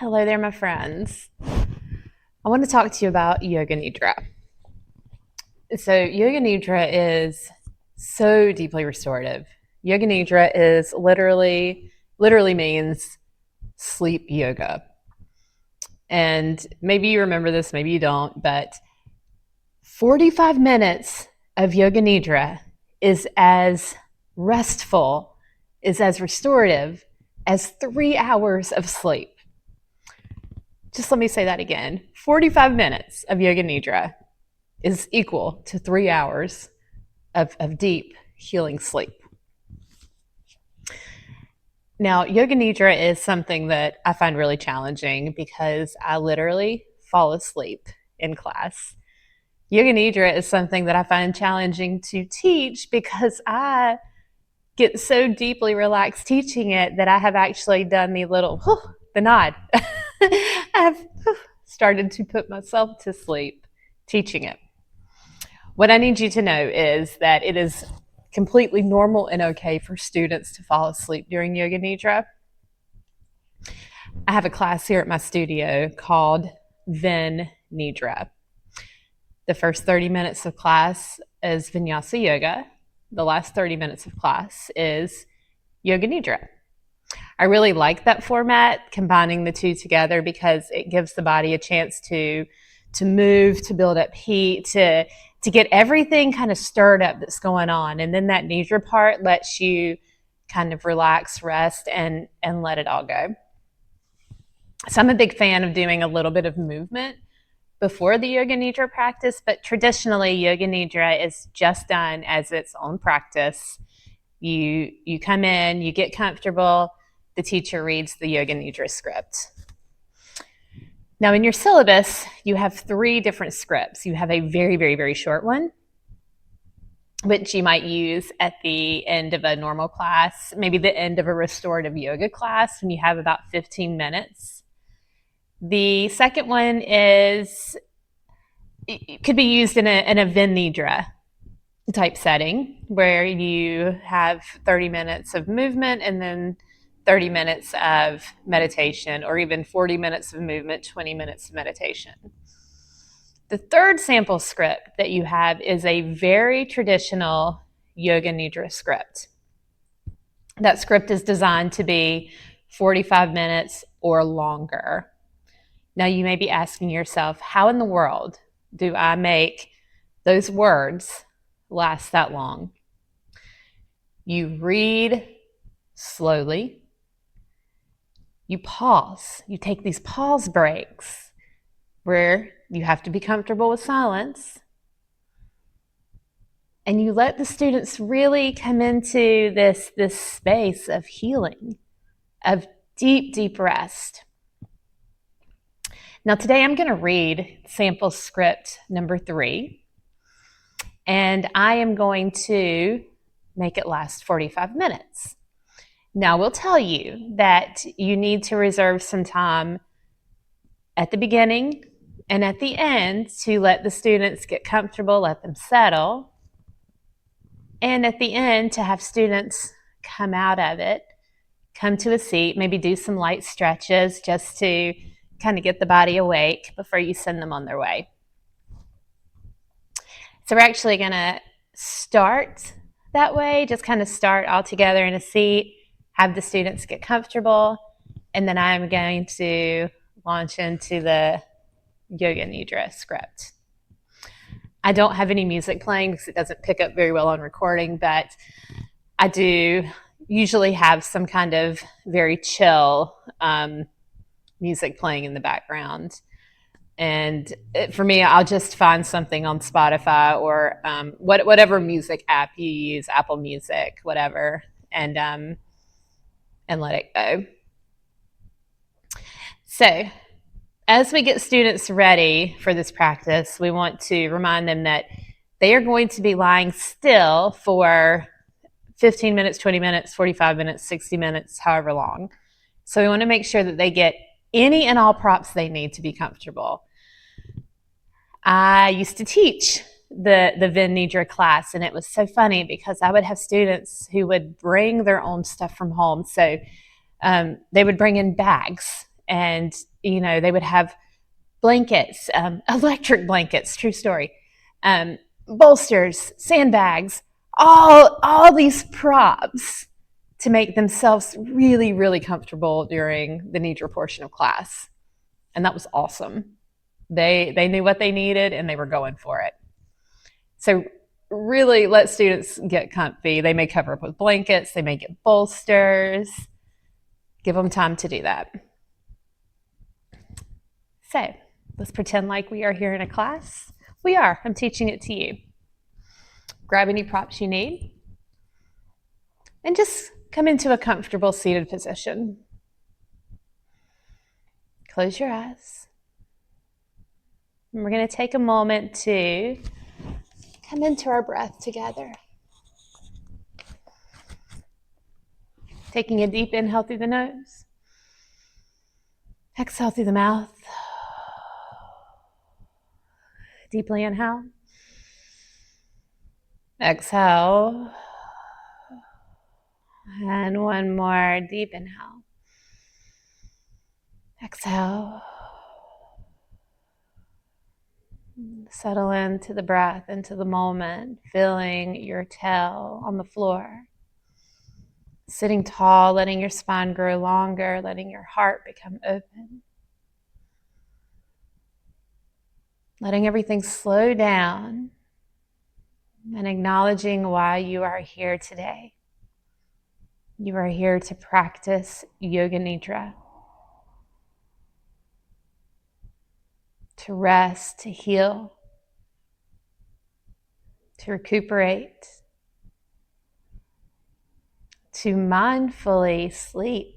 Hello there, my friends. I want to talk to you about Yoga Nidra. So, Yoga Nidra is so deeply restorative. Yoga Nidra is literally means sleep yoga. And maybe you remember this, maybe you don't, but 45 minutes of Yoga Nidra is as restful, is as restorative as 3 hours of sleep. Just let me say that again. 45 minutes of Yoga Nidra is equal to 3 hours of deep healing sleep. Now, Yoga Nidra is something that I find really challenging because I literally fall asleep in class. Yoga Nidra is something that I find challenging to teach because I get so deeply relaxed teaching it that I have actually done the nod. I've started to put myself to sleep teaching it. What I need you to know is that it is completely normal and okay for students to fall asleep during Yoga Nidra. I have a class here at my studio called Then Nidra. The first 30 minutes of class is Vinyasa Yoga. The last 30 minutes of class is Yoga Nidra. I really like that format, combining the two together, because it gives the body a chance to move, to build up heat, to get everything kind of stirred up that's going on. And then that Nidra part lets you kind of relax, rest, and let it all go. So I'm a big fan of doing a little bit of movement before the Yoga Nidra practice, but traditionally Yoga Nidra is just done as its own practice. You come in, you get comfortable, the teacher reads the Yoga Nidra script. Now, in your syllabus, you have 3 different scripts. You have a very, very, very short one, which you might use at the end of a normal class, maybe the end of a restorative yoga class when you have about 15 minutes. The second one it could be used in a Ven Nidra type setting where you have 30 minutes of movement and then 30 minutes of meditation, or even 40 minutes of movement, 20 minutes of meditation. The third sample script that you have is a very traditional Yoga Nidra script. That script is designed to be 45 minutes or longer. Now, you may be asking yourself, how in the world do I make those words last that long? You read slowly. You pause. You take these pause breaks where you have to be comfortable with silence. And you let the students really come into this space of healing, of deep, deep rest. Now, today I'm going to read sample script number 3, and I am going to make it last 45 minutes. Now, we'll tell you that you need to reserve some time at the beginning and at the end to let the students get comfortable, let them settle, and at the end to have students come out of it, come to a seat, maybe do some light stretches just to kind of get the body awake before you send them on their way. So we're actually going to start that way, just kind of start all together in a seat, have the students get comfortable, and then I'm going to launch into the Yoga Nidra script. I don't have any music playing because it doesn't pick up very well on recording, but I do usually have some kind of very chill music playing in the background. And for me, I'll just find something on Spotify or whatever music app you use, Apple Music, whatever, and let it go. So, as we get students ready for this practice, we want to remind them that they are going to be lying still for 15 minutes, 20 minutes, 45 minutes, 60 minutes, however long. So we want to make sure that they get any and all props they need to be comfortable. I used to teach the Ven Nidra class, and it was so funny because I would have students who would bring their own stuff from home. So they would bring in bags, And, they would have blankets, electric blankets, true story, bolsters, sandbags, all these props to make themselves really, really comfortable during the Nidra portion of class. And that was awesome. They knew what they needed and they were going for it. So really let students get comfy. They may cover up with blankets, they may get bolsters. Give them time to do that. So let's pretend like we are here in a class. We are. I'm teaching it to you. Grab any props you need and just come into a comfortable seated position. Close your eyes. And we're going to take a moment to come into our breath together. Taking a deep inhale through the nose. Exhale through the mouth. Deeply inhale. Exhale. And one more deep inhale. Exhale. Settle into the breath, into the moment, feeling your tail on the floor. Sitting tall, letting your spine grow longer, letting your heart become open. Letting everything slow down and acknowledging why you are here today. You are here to practice Yoga Nidra. To rest, to heal, to recuperate, to mindfully sleep.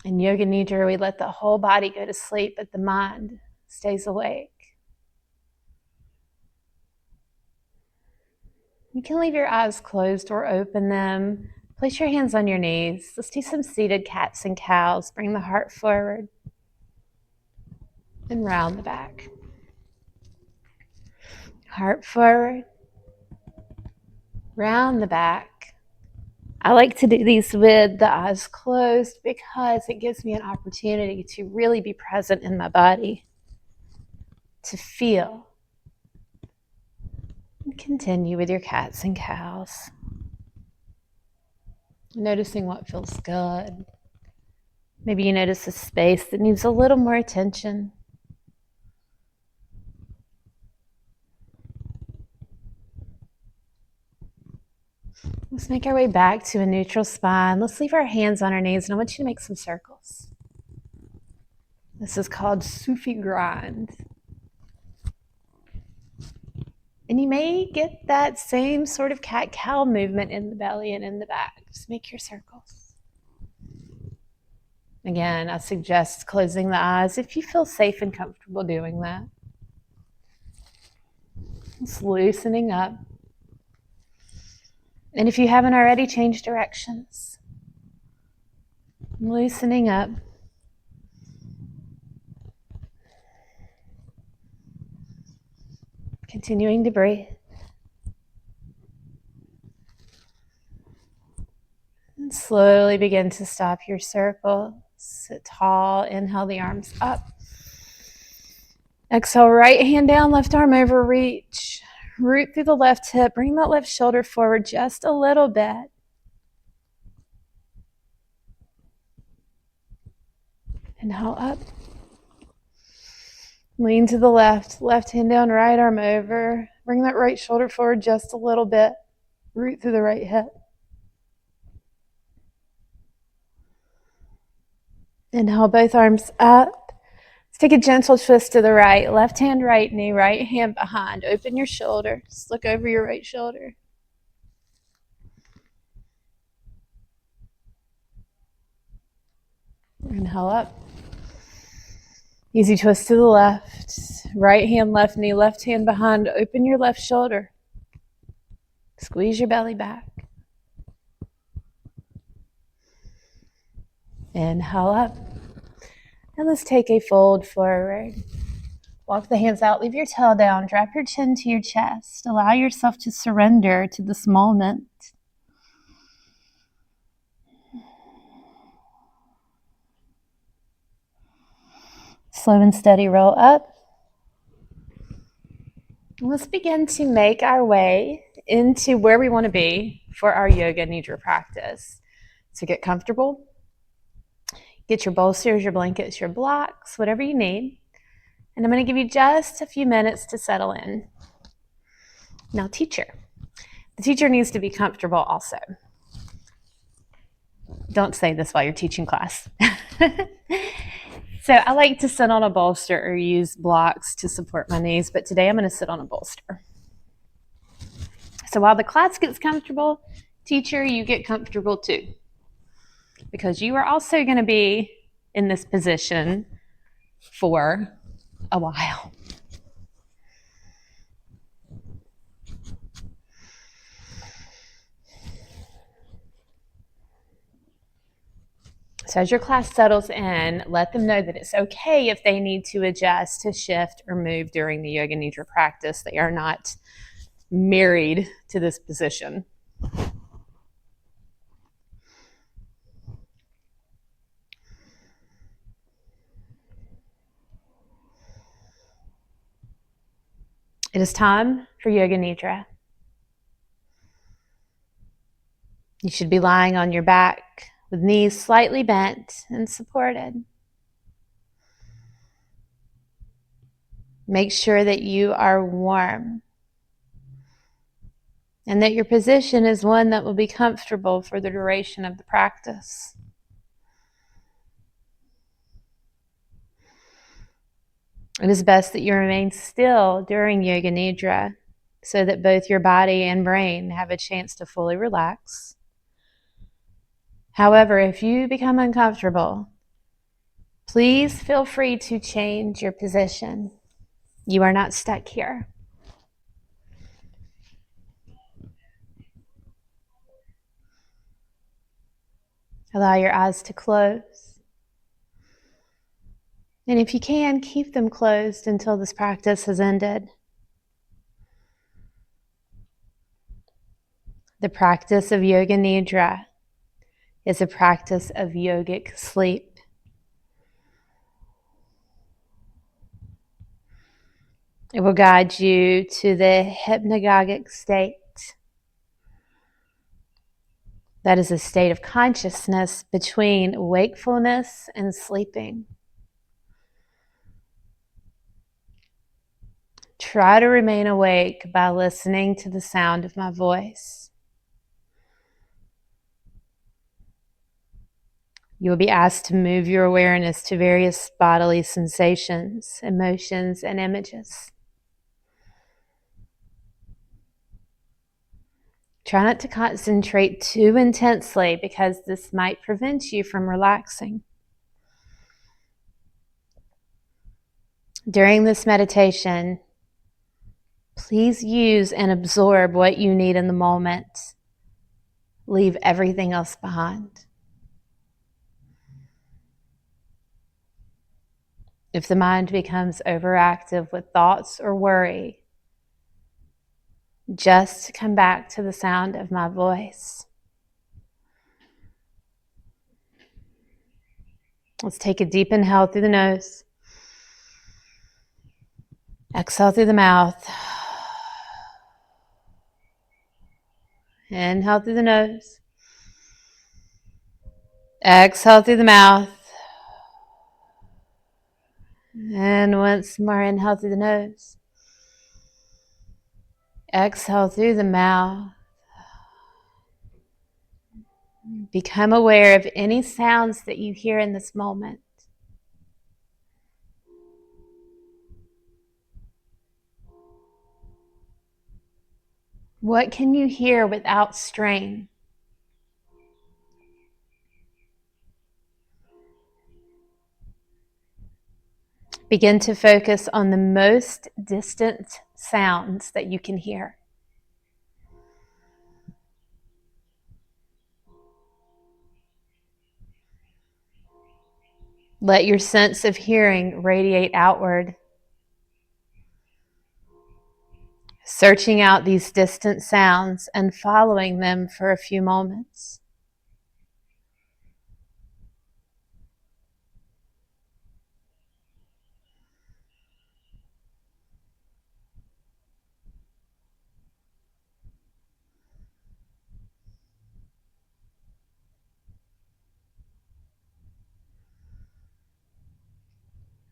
In Yoga Nidra, we let the whole body go to sleep, but the mind stays awake. You can leave your eyes closed or open them. Place your hands on your knees. Let's do some seated cats and cows. Bring the heart forward and round the back. Heart forward, round the back. I like to do these with the eyes closed because it gives me an opportunity to really be present in my body, to feel. And continue with your cats and cows. Noticing what feels good. Maybe you notice a space that needs a little more attention. Let's make our way back to a neutral spine. Let's leave our hands on our knees, and I want you to make some circles. This is called Sufi grind. And you may get that same sort of cat-cow movement in the belly and in the back. Just make your circles. Again, I suggest closing the eyes if you feel safe and comfortable doing that. Just loosening up. And if you haven't already, change directions. Loosening up. Continuing to breathe. And slowly begin to stop your circle. Sit tall. Inhale the arms up. Exhale, right hand down, left arm over, reach. Root through the left hip. Bring that left shoulder forward just a little bit. Inhale up. Lean to the left. Left hand down, right arm over. Bring that right shoulder forward just a little bit. Root through the right hip. Inhale, both arms up. Let's take a gentle twist to the right. Left hand, right knee, right hand behind. Open your shoulders. Look over your right shoulder. Inhale up. Easy twist to the left. Right hand, left knee, left hand behind. Open your left shoulder. Squeeze your belly back. Inhale up. And let's take a fold forward. Walk the hands out. Leave your tail down. Drop your chin to your chest. Allow yourself to surrender to this moment. Slow and steady roll up. Let's begin to make our way into where we want to be for our yoga nidra practice. So get comfortable. Get your bolsters, your blankets, your blocks, whatever you need. And I'm going to give you just a few minutes to settle in. Now, teacher. The teacher needs to be comfortable also. Don't say this while you're teaching class. So I like to sit on a bolster or use blocks to support my knees, but today I'm going to sit on a bolster. So while the class gets comfortable, teacher, you get comfortable too, because you are also going to be in this position for a while. So as your class settles in, let them know that it's okay if they need to adjust, to shift, or move during the yoga nidra practice. They are not married to this position. It is time for yoga nidra. You should be lying on your back with knees slightly bent and supported. Make sure that you are warm and that your position is one that will be comfortable for the duration of the practice. It is best that you remain still during yoga nidra so that both your body and brain have a chance to fully relax. However, if you become uncomfortable, please feel free to change your position. You are not stuck here. Allow your eyes to close. And if you can, keep them closed until this practice has ended. The practice of yoga nidra is a practice of yogic sleep. It will guide you to the hypnagogic state. That is a state of consciousness between wakefulness and sleeping. Try to remain awake by listening to the sound of my voice. You will be asked to move your awareness to various bodily sensations, emotions, and images. Try not to concentrate too intensely because this might prevent you from relaxing. During this meditation, please use and absorb what you need in the moment. Leave everything else behind. If the mind becomes overactive with thoughts or worry, just come back to the sound of my voice. Let's take a deep inhale through the nose. Exhale through the mouth. Inhale through the nose. Exhale through the mouth. And once more, inhale through the nose. Exhale through the mouth. Become aware of any sounds that you hear in this moment. What can you hear without strain? Begin to focus on the most distant sounds that you can hear. Let your sense of hearing radiate outward, searching out these distant sounds and following them for a few moments.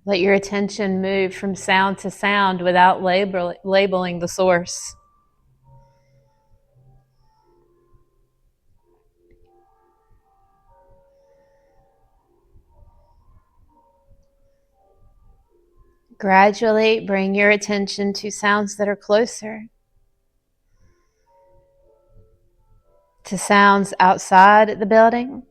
Let your attention move from sound to sound without labeling the source. Gradually bring your attention to sounds that are closer, to sounds outside the building,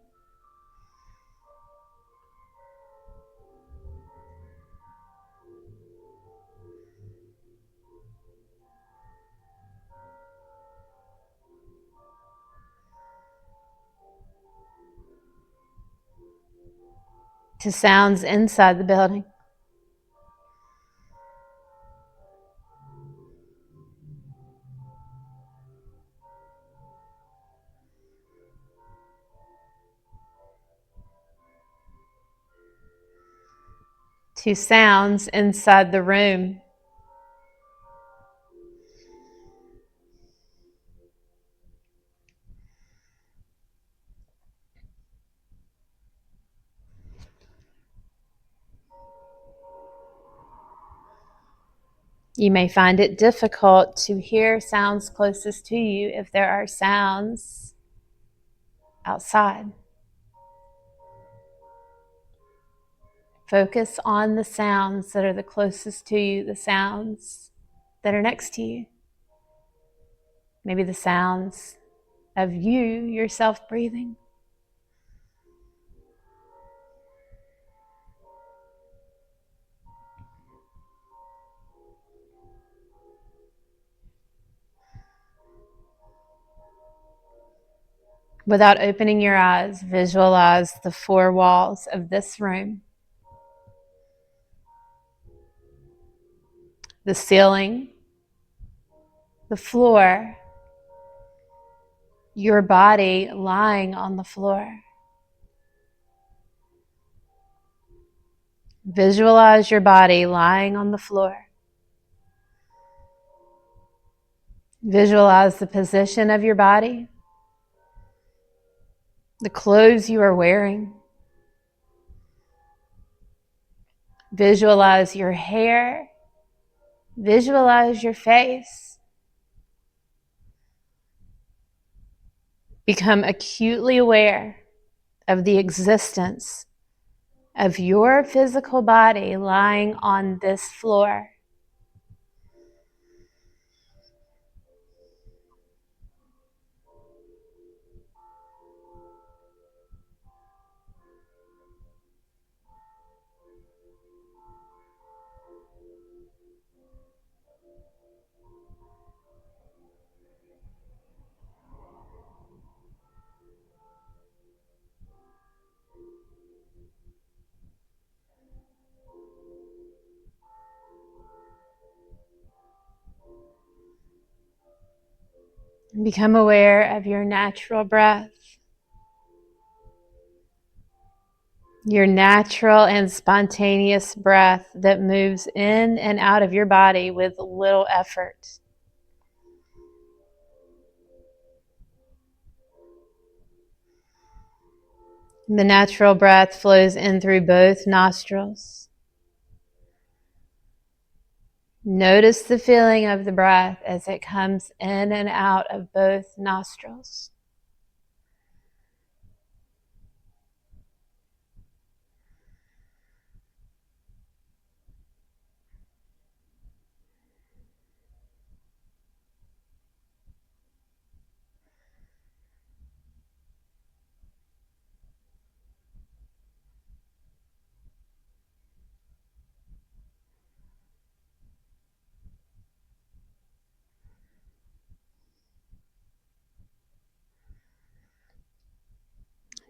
to sounds inside the building. To sounds inside the room. You may find it difficult to hear sounds closest to you if there are sounds outside. Focus on the sounds that are the closest to you, the sounds that are next to you. Maybe the sounds of you yourself breathing. Without opening your eyes, visualize the four walls of this room. The ceiling, the floor, your body lying on the floor. Visualize your body lying on the floor. Visualize the position of your body, the clothes you are wearing. Visualize your hair. Visualize your face. Become acutely aware of the existence of your physical body lying on this floor. Become aware of your natural breath, your natural and spontaneous breath that moves in and out of your body with little effort. The natural breath flows in through both nostrils. Notice the feeling of the breath as it comes in and out of both nostrils.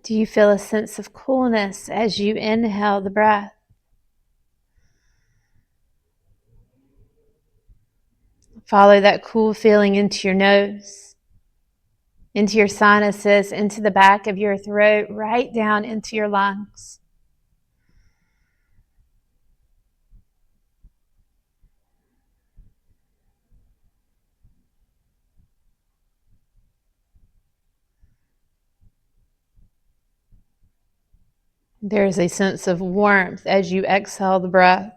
Do you feel a sense of coolness as you inhale the breath? Follow that cool feeling into your nose, into your sinuses, into the back of your throat, right down into your lungs. There's a sense of warmth as you exhale the breath.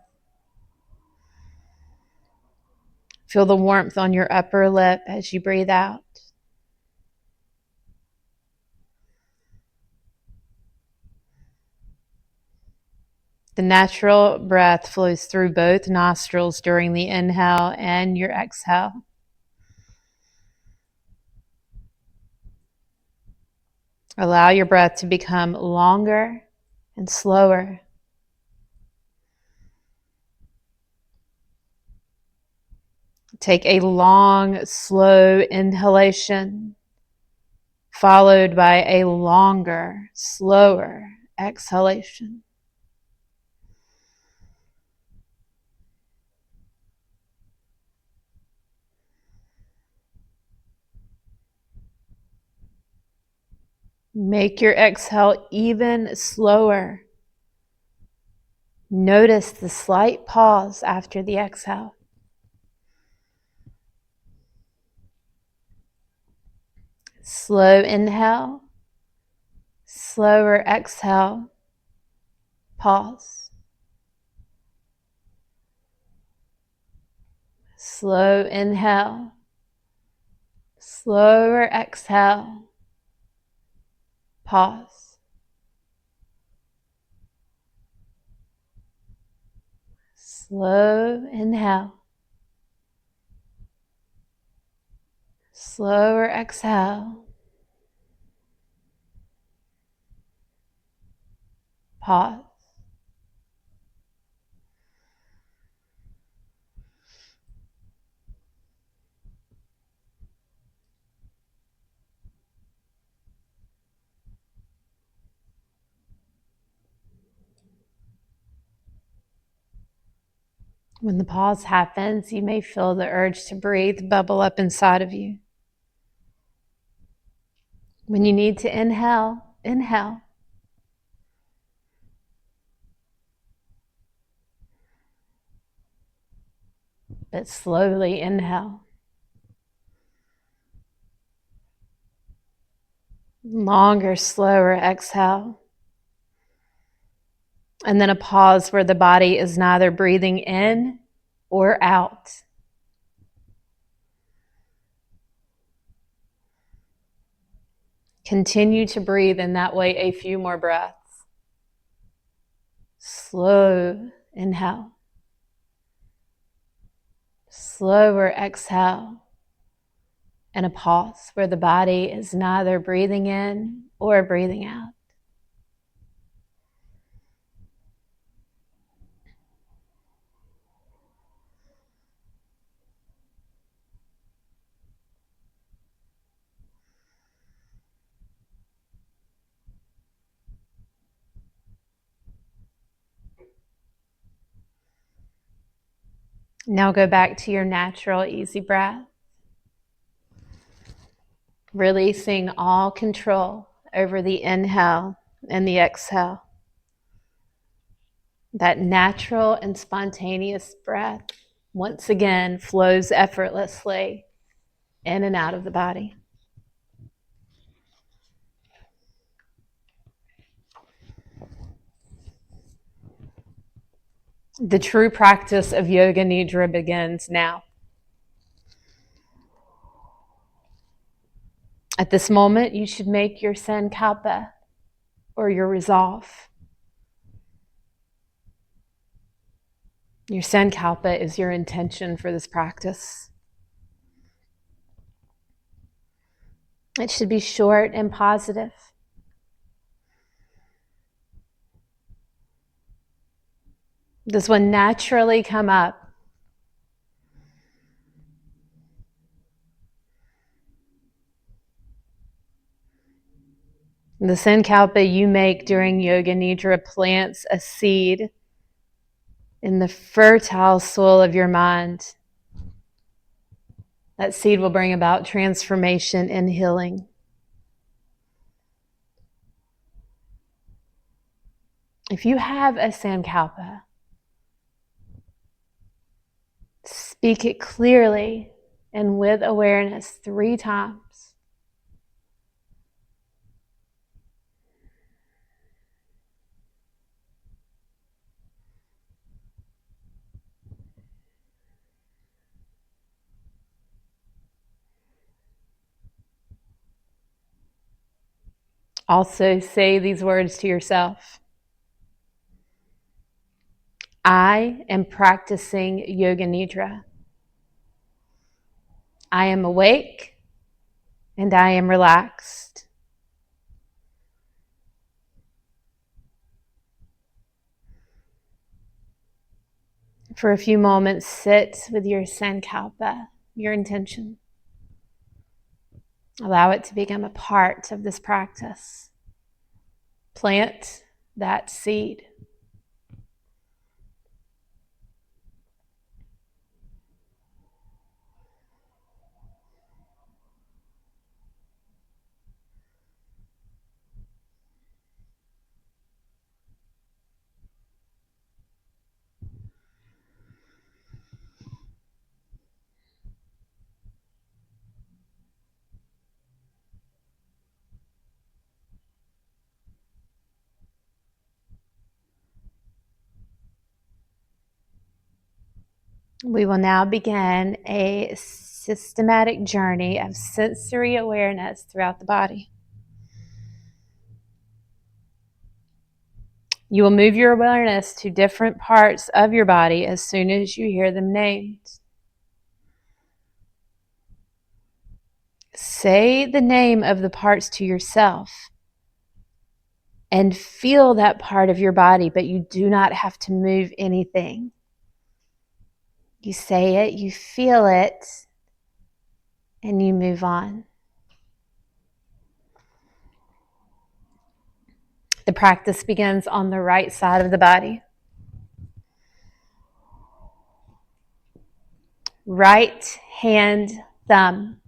Feel the warmth on your upper lip as you breathe out. The natural breath flows through both nostrils during the inhale and your exhale. Allow your breath to become longer and slower. Take a long, slow inhalation, followed by a longer, slower exhalation. Make your exhale even slower. Notice the slight pause after the exhale. Slow inhale, slower exhale, pause. Slow inhale, slower exhale, pause. Slow inhale, slower exhale, pause. When the pause happens, you may feel the urge to breathe bubble up inside of you. When you need to inhale, inhale. But slowly inhale. Longer, slower exhale. And then a pause where the body is neither breathing in or out. Continue to breathe in that way a few more breaths. Slow inhale. Slower exhale. And a pause where the body is neither breathing in or breathing out. Now go back to your natural, easy breath, releasing all control over the inhale and the exhale. That natural and spontaneous breath, once again, flows effortlessly in and out of the body. The true practice of Yoga Nidra begins now. At this moment, you should make your sankalpa, or your resolve. Your sankalpa is your intention for this practice. It should be short and positive. This will naturally come up. The sankalpa you make during Yoga Nidra plants a seed in the fertile soil of your mind. That seed will bring about transformation and healing. If you have a sankalpa, speak it clearly and with awareness 3 times. Also, say these words to yourself. I am practicing Yoga Nidra. I am awake and I am relaxed. For a few moments, sit with your sankalpa, your intention. Allow it to become a part of this practice. Plant that seed. We will now begin a systematic journey of sensory awareness throughout the body. You will move your awareness to different parts of your body as soon as you hear them named. Say the name of the parts to yourself and feel that part of your body, but you do not have to move anything. You say it, you feel it, and you move on. The practice begins on the right side of the body. Right hand thumb.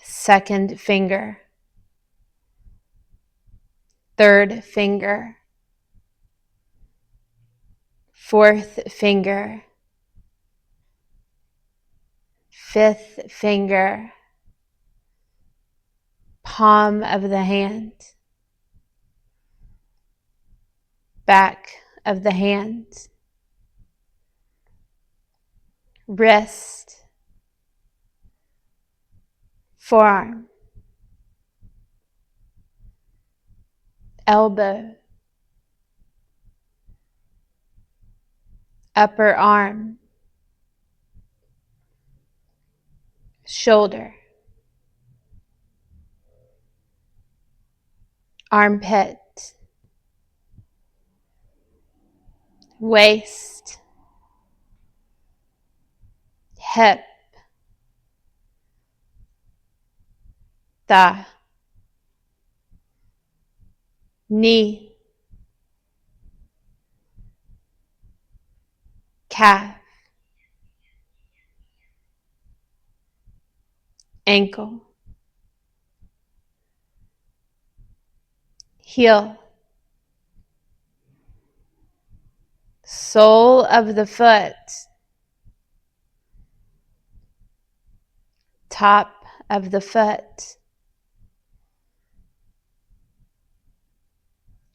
Second finger. Third finger. Fourth finger. Fifth finger. Palm of the hand. Back of the hand. Wrist. Forearm. Elbow. Upper arm. Shoulder. Armpit. Waist. Hip. Thigh. Knee. Calf. Ankle. Heel. Sole of the foot. Top of the foot.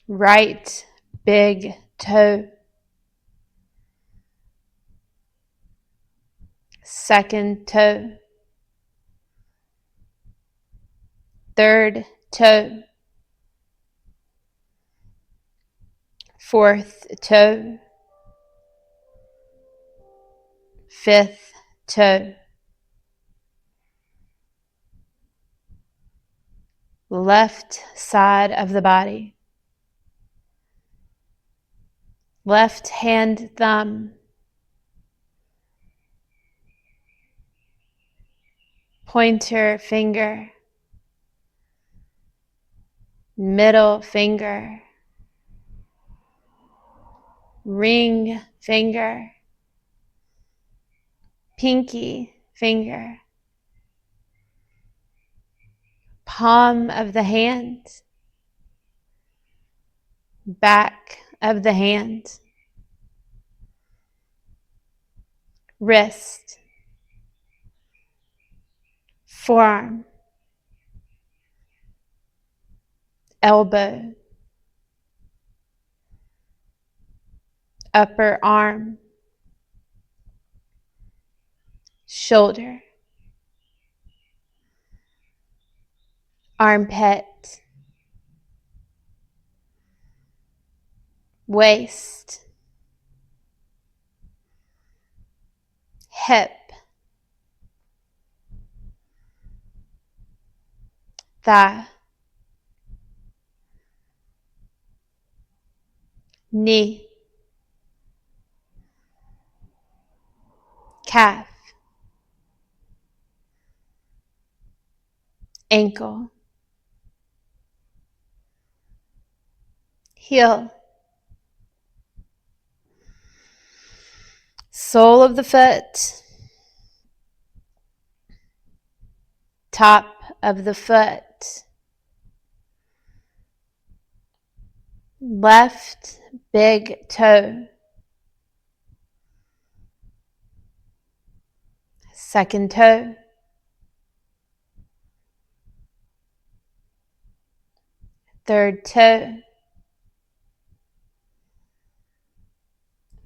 Right big toe. Second toe. Third toe. Fourth toe. Fifth toe. Left side of the body. Left hand thumb. Pointer finger. Middle finger. Ring finger. Pinky finger. Palm of the hand. Back of the hand. Wrist. Forearm. Elbow. Upper arm. Shoulder. armpit, waist, hip, thigh, knee, calf, ankle, heel, sole of the foot, top of the foot, left big toe, second toe, third toe,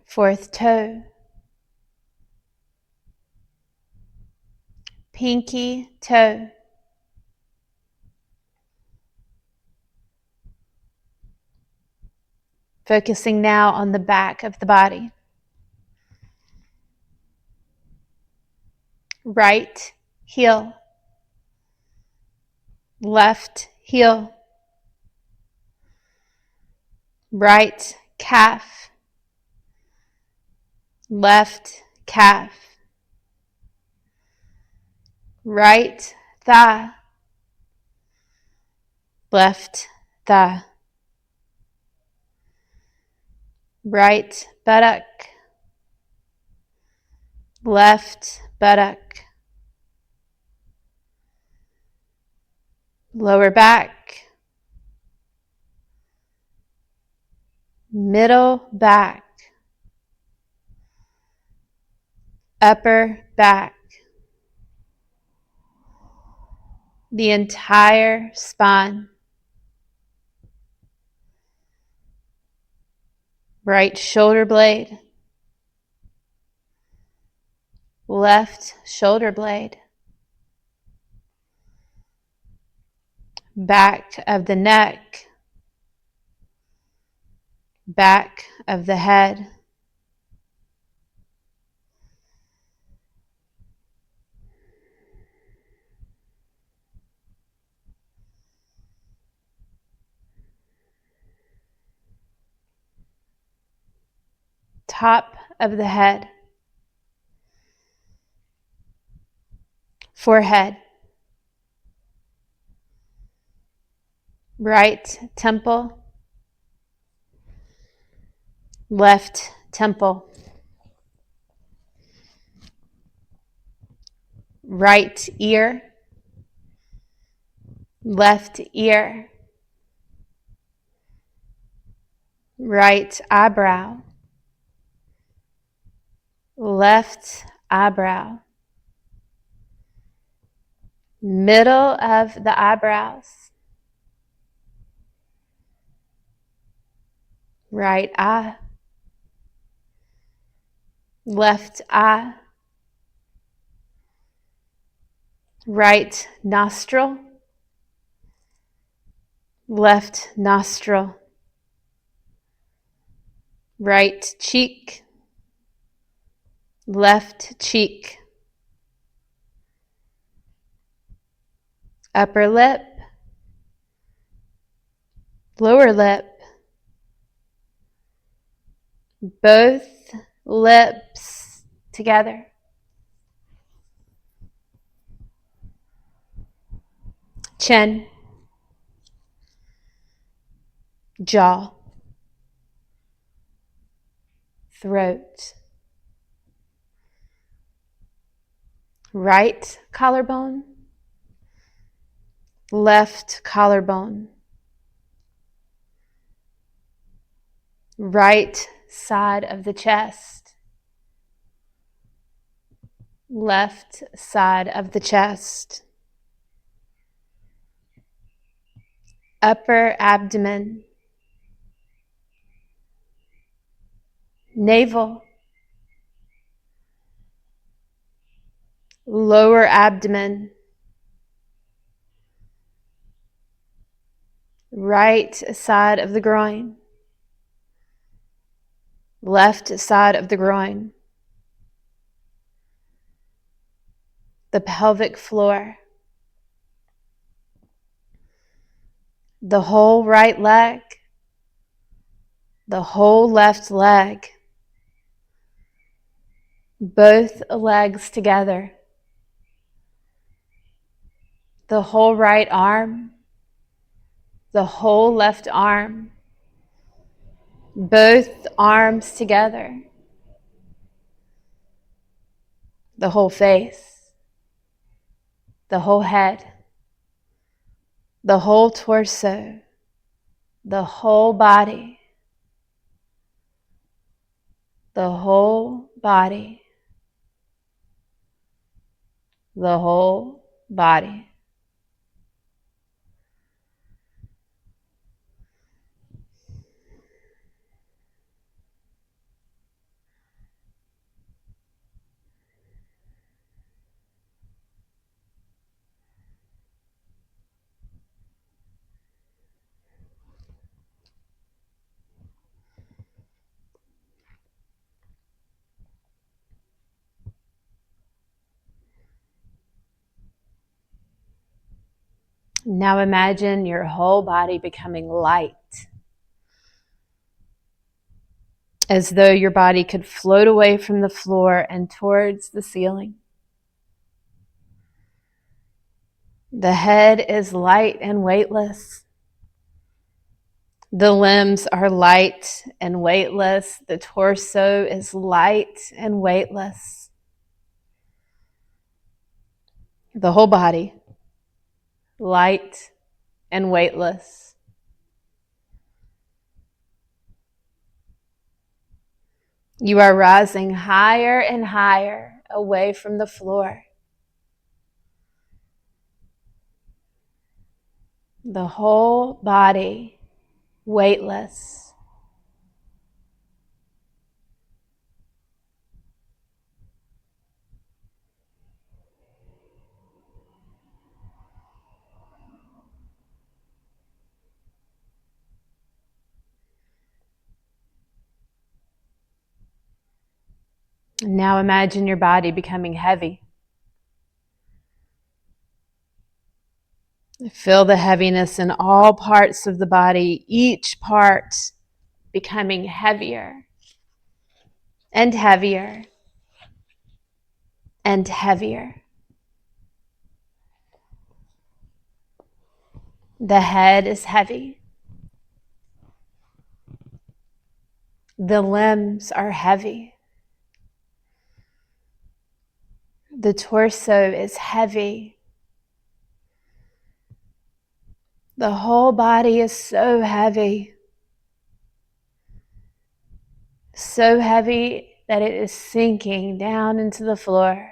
fourth toe, pinky toe, focusing now on the back of the body. Right heel, left heel, right calf, left calf, right thigh, left thigh, right buttock, left buttock, lower back, middle back, upper back, the entire spine, right shoulder blade, left shoulder blade, back of the neck, back of the head, top of the head, forehead, right temple, left temple, right ear, left ear, right eyebrow, left eyebrow, middle of the eyebrows, right eye, left eye, right nostril, left nostril, right cheek, left cheek, upper lip, lower lip, both lips together, chin, jaw, throat, right collarbone, left collarbone, right side of the chest, left side of the chest, upper abdomen, navel, lower abdomen, right side of the groin, left side of the groin, the pelvic floor, the whole right leg, the whole left leg, both legs together, the whole right arm, the whole left arm, both arms together, the whole face, the whole head, the whole torso, the whole body, the whole body, the whole body. Now imagine your whole body becoming light, as though your body could float away from the floor and towards the ceiling. The head is light and weightless. The limbs are light and weightless. The torso is light and weightless. The whole body, light and weightless. You are rising higher and higher away from the floor. The whole body, weightless. Now imagine your body becoming heavy. Feel the heaviness in all parts of the body, each part becoming heavier and heavier and heavier. The head is heavy. The limbs are heavy. The torso is heavy. The whole body is so heavy. So heavy that it is sinking down into the floor.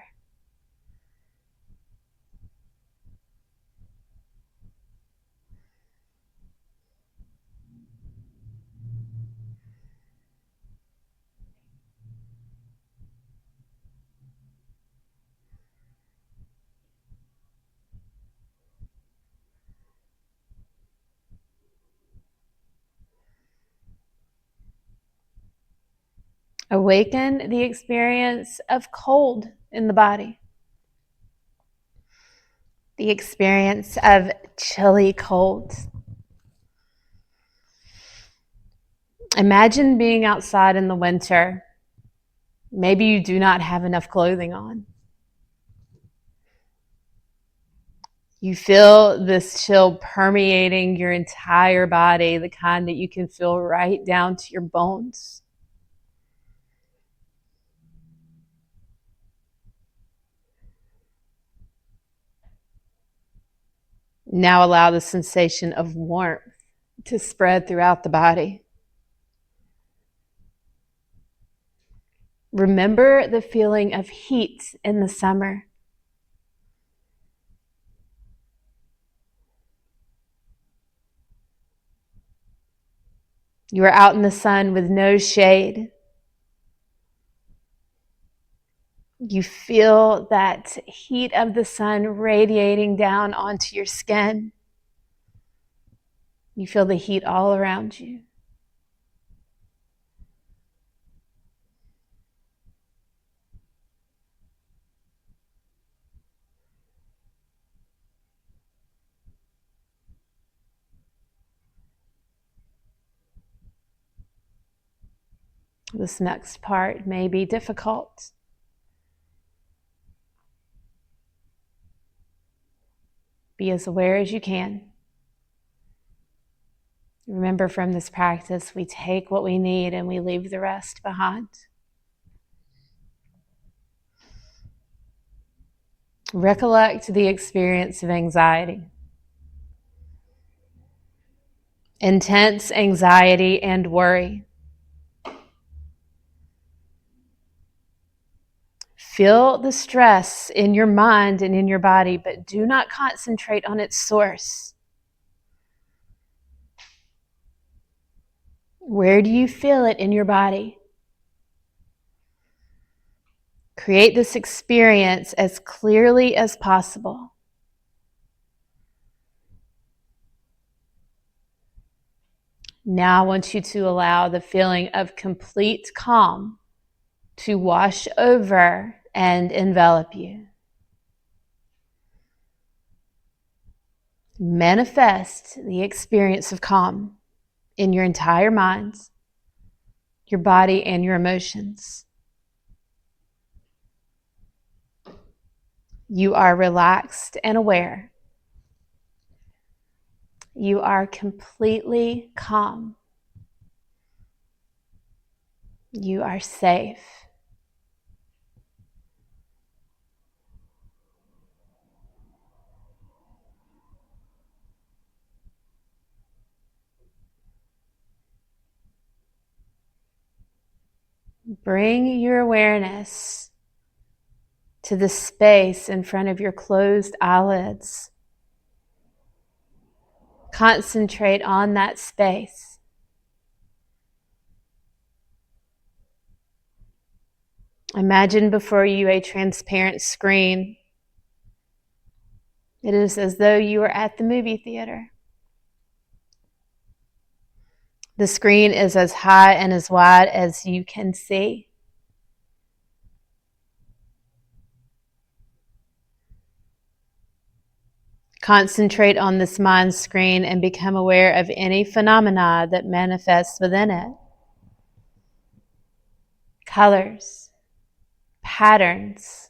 Awaken the experience of cold in the body. The experience of chilly cold. Imagine being outside in the winter. Maybe you do not have enough clothing on. You feel this chill permeating your entire body, the kind that you can feel right down to your bones. Now allow the sensation of warmth to spread throughout the body. Remember the feeling of heat in the summer. You are out in the sun with no shade. You feel that heat of the sun radiating down onto your skin. You feel the heat all around you. This next part may be difficult. Be as aware as you can. Remember, from this practice, we take what we need and we leave the rest behind. Recollect the experience of anxiety. Intense anxiety and worry. Feel the stress in your mind and in your body, but do not concentrate on its source. Where do you feel it in your body? Create this experience as clearly as possible. Now I want you to allow the feeling of complete calm to wash over and envelop you. Manifest the experience of calm in your entire mind, your body, and your emotions. You are relaxed and aware. You are completely calm. You are safe. Bring your awareness to the space in front of your closed eyelids. Concentrate on that space. Imagine before you a transparent screen. It is as though you are at the movie theater. The screen is as high and as wide as you can see. Concentrate on this mind screen and become aware of any phenomena that manifests within it. Colors, patterns,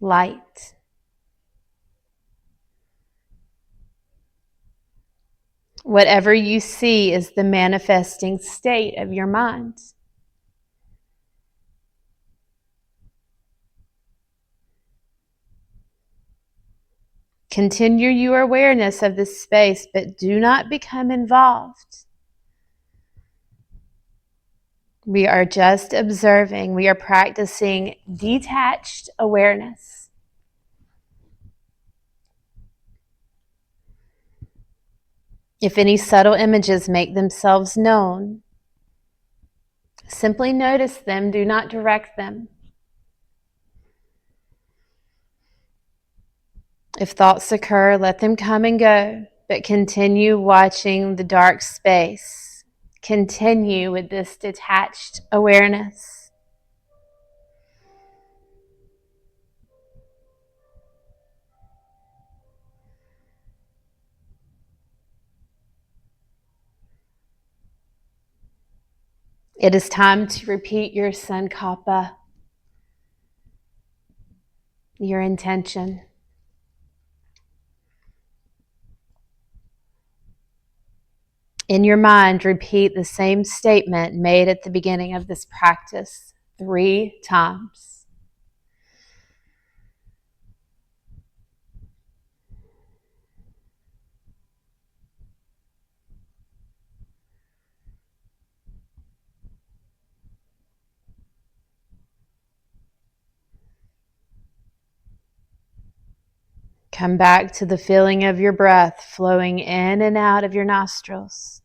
light. Whatever you see is the manifesting state of your mind. Continue your awareness of this space, but do not become involved. We are just observing. We are practicing detached awareness. If any subtle images make themselves known, simply notice them, do not direct them. If thoughts occur, let them come and go, but continue watching the dark space. Continue with this detached awareness. It is time to repeat your Sankappa, your intention. In your mind, repeat the same statement made at the beginning of this practice 3 times. Come back to the feeling of your breath flowing in and out of your nostrils.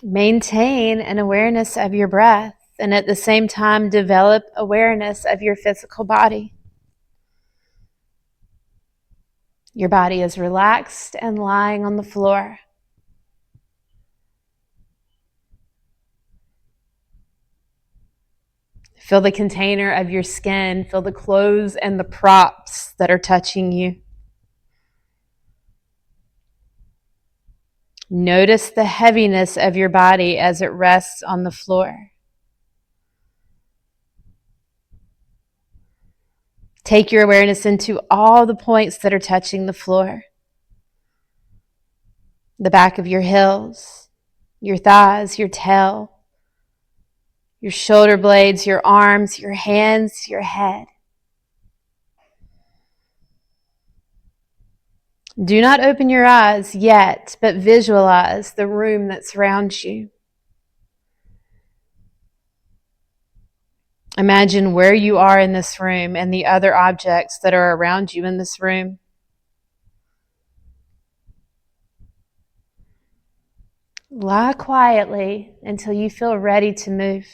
Maintain an awareness of your breath, and at the same time develop awareness of your physical body. Your body is relaxed and lying on the floor. Feel the container of your skin. Feel the clothes and the props that are touching you. Notice the heaviness of your body as it rests on the floor. Take your awareness into all the points that are touching the floor. The back of your heels, your thighs, your tail, your shoulder blades, your arms, your hands, your head. Do not open your eyes yet, but visualize the room that surrounds you. Imagine where you are in this room and the other objects that are around you in this room. Lie quietly until you feel ready to move.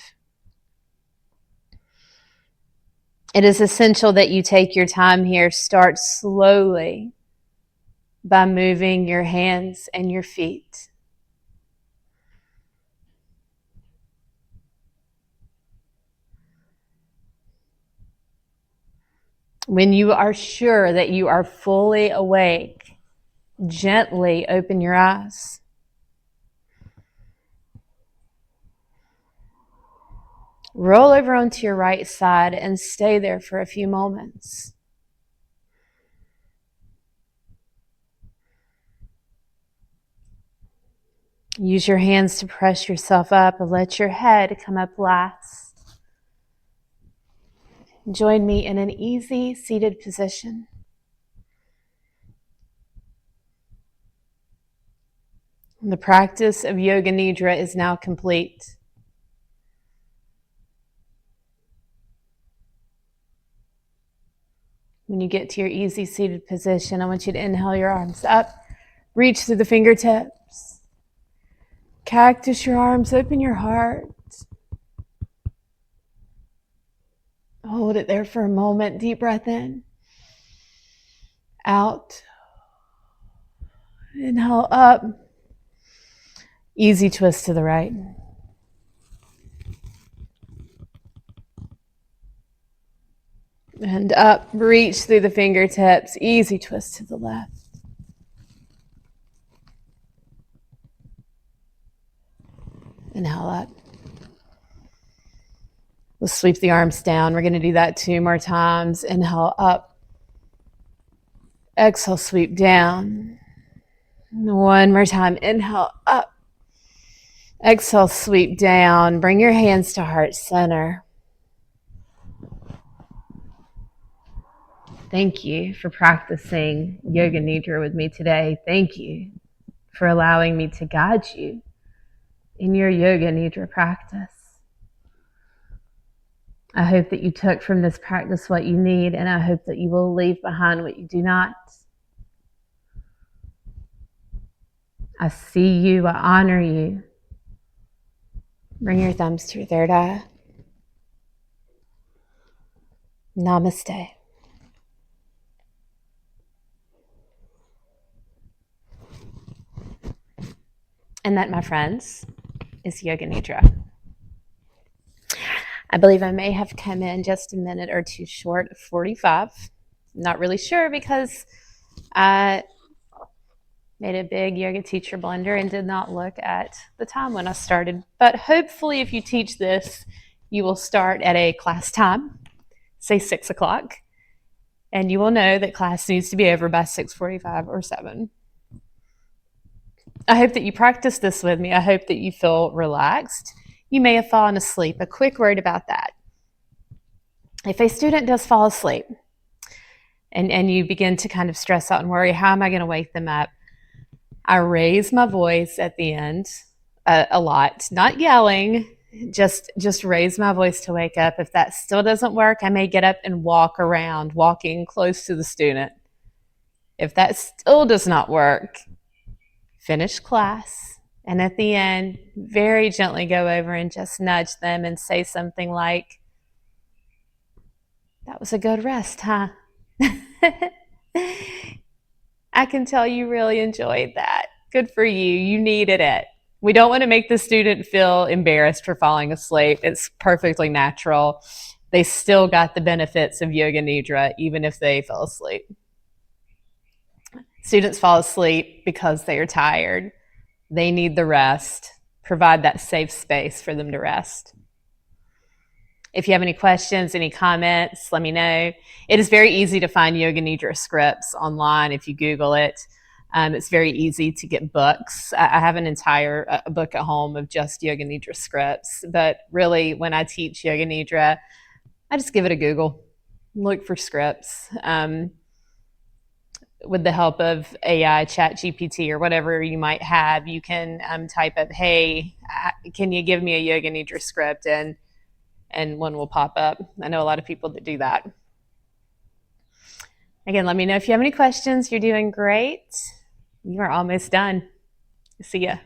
It is essential that you take your time here. Start slowly by moving your hands and your feet. When you are sure that you are fully awake, gently open your eyes. Roll over onto your right side and stay there for a few moments. Use your hands to press yourself up and let your head come up last. Join me in an easy seated position. The practice of Yoga Nidra is now complete. When you get to your easy seated position, I want you to inhale your arms up, reach through the fingertips. Cactus your arms, open your heart. Hold it there for a moment. Deep breath in. Out. Inhale up. Easy twist to the right. And up, reach through the fingertips. Easy twist to the left. Inhale up. We'll sweep the arms down. We're going to do that 2 more times. Inhale up. Exhale, sweep down. 1 more time. Inhale up. Exhale, sweep down. Bring your hands to heart center. Thank you for practicing Yoga Nidra with me today. Thank you for allowing me to guide you in your Yoga Nidra practice. I hope that you took from this practice what you need, and I hope that you will leave behind what you do not. I see you. I honor you. Bring your thumbs to your third eye. Namaste. And that, my friends, is Yoga Nidra. I believe I may have come in just a minute or two short of 45. Not really sure because I made a big yoga teacher blunder and did not look at the time when I started. But hopefully if you teach this, you will start at a class time, say 6 o'clock, and you will know that class needs to be over by 6:45 or 7. I hope that you practice this with me. I hope that you feel relaxed. You may have fallen asleep. A quick word about that. If a student does fall asleep and you begin to kind of stress out and worry, how am I going to wake them up? I raise my voice at the end a lot, not yelling, just raise my voice to wake up. If that still doesn't work, I may get up and walk around, walking close to the student. If that still does not work, finish class. And at the end, very gently go over and just nudge them and say something like, "That was a good rest, huh?" I can tell you really enjoyed that. Good for you. You needed it. We don't want to make the student feel embarrassed for falling asleep. It's perfectly natural. They still got the benefits of yoga nidra even if they fell asleep. Students fall asleep because they are tired. They need the rest. Provide that safe space for them to rest. If you have any questions, any comments, let me know. It is very easy to find yoga nidra scripts online if you Google it. It's very easy to get books. I have an entire book at home of just yoga nidra scripts. But really, when I teach yoga nidra, I just give it a Google, look for scripts. With the help of AI, Chat GPT, or whatever you might have, you can type up, "Hey, can you give me a yoga nidra script?" and one will pop up. I know a lot of people that do that. Again, let me know if you have any questions. You're doing great. You are almost done. See ya.